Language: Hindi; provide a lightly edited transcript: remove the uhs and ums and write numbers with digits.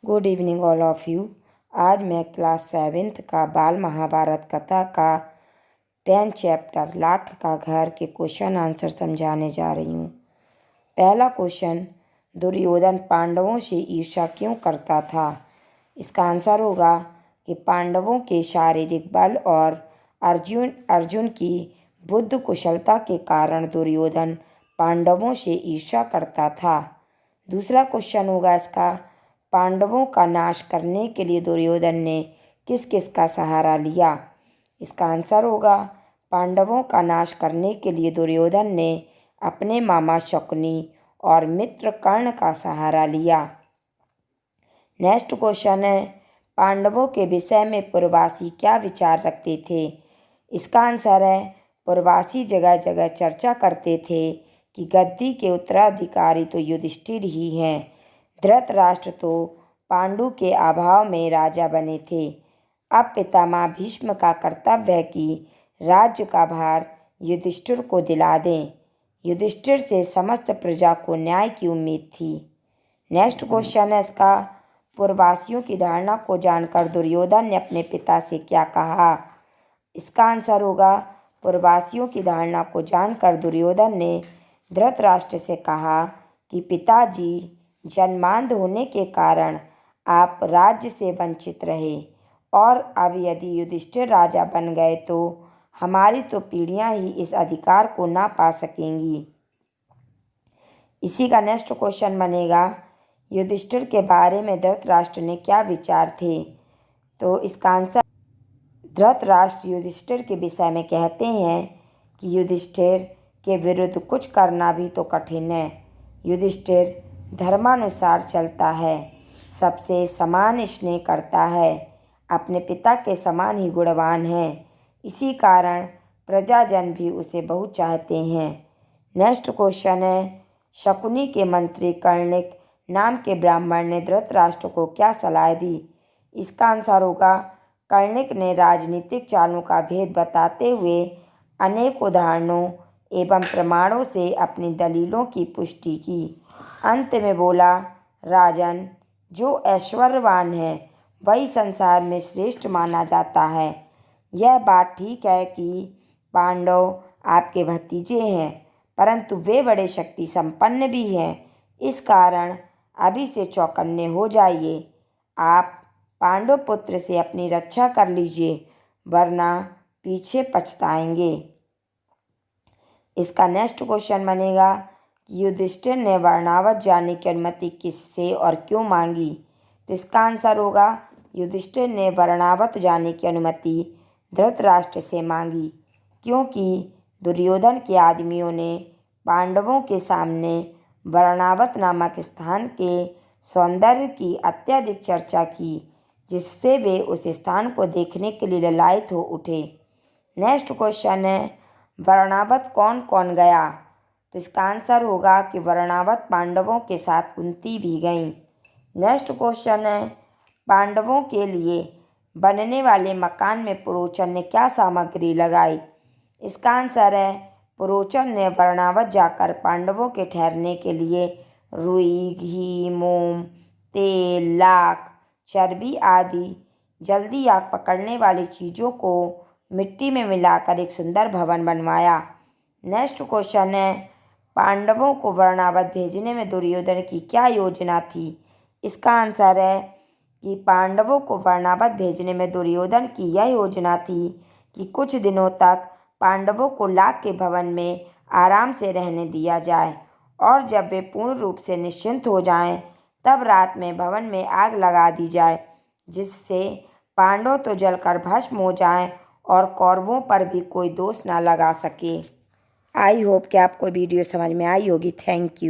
Good evening all of you. आज मैं क्लास 7th का बाल महाभारत कथा का 10 चैप्टर लाख का घर के क्वेश्चन आंसर समझाने जा रही हूँ। पहला क्वेश्चन, दुर्योधन पांडवों से ईर्ष्या क्यों करता था? इसका आंसर होगा कि पांडवों के शारीरिक बल और अर्जुन की बुद्ध कुशलता के कारण दुर्योधन पांडवों से ईर्ष्या करता था। दूसरा क्वेश्चन होगा इसका, पांडवों का नाश करने के लिए दुर्योधन ने किस किस का सहारा लिया? इसका आंसर होगा, पांडवों का नाश करने के लिए दुर्योधन ने अपने मामा शकुनी और मित्र कर्ण का सहारा लिया। नेक्स्ट क्वेश्चन है, पांडवों के विषय में पुरवासी क्या विचार रखते थे? इसका आंसर है, पुरवासी जगह जगह चर्चा करते थे कि गद्दी के उत्तराधिकारी तो युधिष्ठिर ही हैं। धृतराष्ट्र तो पांडु के अभाव में राजा बने थे। अब पितामह भीष्म का कर्तव्य है कि राज्य का भार युधिष्ठिर को दिला दें। युधिष्ठिर से समस्त प्रजा को न्याय की उम्मीद थी। नेक्स्ट क्वेश्चन है इसका, पुरवासियों की धारणा को जानकर दुर्योधन ने अपने पिता से क्या कहा? इसका आंसर होगा, पुरवासियों की धारणा को जानकर दुर्योधन ने धृतराष्ट्र से कहा कि पिताजी, जन्मांध होने के कारण आप राज्य से वंचित रहे और अब यदि युधिष्ठिर राजा बन गए तो हमारी तो पीढ़ियां ही इस अधिकार को ना पा सकेंगी। इसी का नेक्स्ट क्वेश्चन बनेगा, युधिष्ठिर के बारे में धृतराष्ट्र ने क्या विचार थे? तो इसका आंसर, धृतराष्ट्र युधिष्ठिर के विषय में कहते हैं कि युधिष्ठिर के विरुद्ध कुछ करना भी तो कठिन है। युधिष्ठिर धर्मानुसार चलता है, सबसे समान स्नेह करता है, अपने पिता के समान ही गुणवान है। इसी कारण प्रजाजन भी उसे बहुत चाहते हैं। नेक्स्ट क्वेश्चन है, शकुनी के मंत्री कर्णिक नाम के ब्राह्मण ने धृतराष्ट्र को क्या सलाह दी? इसका आंसर होगा, कर्णिक ने राजनीतिक चालों का भेद बताते हुए अनेक उदाहरणों एवं प्रमाणों से अपनी दलीलों की पुष्टि की। अंत में बोला, राजन, जो ऐश्वर्यवान है वही संसार में श्रेष्ठ माना जाता है। यह बात ठीक है कि पांडव आपके भतीजे हैं, परंतु वे बड़े शक्ति संपन्न भी हैं। इस कारण अभी से चौकन्ने हो जाइए। आप पांडव पुत्र से अपनी रक्षा कर लीजिए, वरना पीछे पछताएंगे। इसका नेक्स्ट क्वेश्चन बनेगा कि युधिष्ठिर ने वर्णावत जाने की अनुमति किससे और क्यों मांगी? तो इसका आंसर होगा, युधिष्ठिर ने वर्णावत जाने की अनुमति धृतराष्ट्र से मांगी, क्योंकि दुर्योधन के आदमियों ने पांडवों के सामने वर्णावत नामक स्थान के सौंदर्य की अत्यधिक चर्चा की, जिससे वे उस स्थान को देखने के लिए लालायित हो उठे। नेक्स्ट क्वेश्चन है, वर्णावत कौन कौन गया? तो इसका आंसर होगा कि वर्णावत पांडवों के साथ कुंती भी गईं। नेक्स्ट क्वेश्चन है, पांडवों के लिए बनने वाले मकान में पुरोचन ने क्या सामग्री लगाई? इसका आंसर है, पुरोचन ने वर्णावत जाकर पांडवों के ठहरने के लिए रुई, घी, मोम, तेल, लाख, चर्बी आदि जल्दी आग पकड़ने वाली चीज़ों को मिट्टी में मिलाकर एक सुंदर भवन बनवाया। नेक्स्ट क्वेश्चन है, पांडवों को वर्णावत भेजने में दुर्योधन की क्या योजना थी? इसका आंसर है कि पांडवों को वर्णावत भेजने में दुर्योधन की यह योजना थी कि कुछ दिनों तक पांडवों को लाख के भवन में आराम से रहने दिया जाए और जब वे पूर्ण रूप से निश्चिंत हो जाएं, तब रात में भवन में आग लगा दी जाए, जिससे पांडव तो जलकर भस्म हो जाएं और कौरवों पर भी कोई दोष ना लगा सके। आई होप कि आपको वीडियो समझ में आई होगी। Thank you.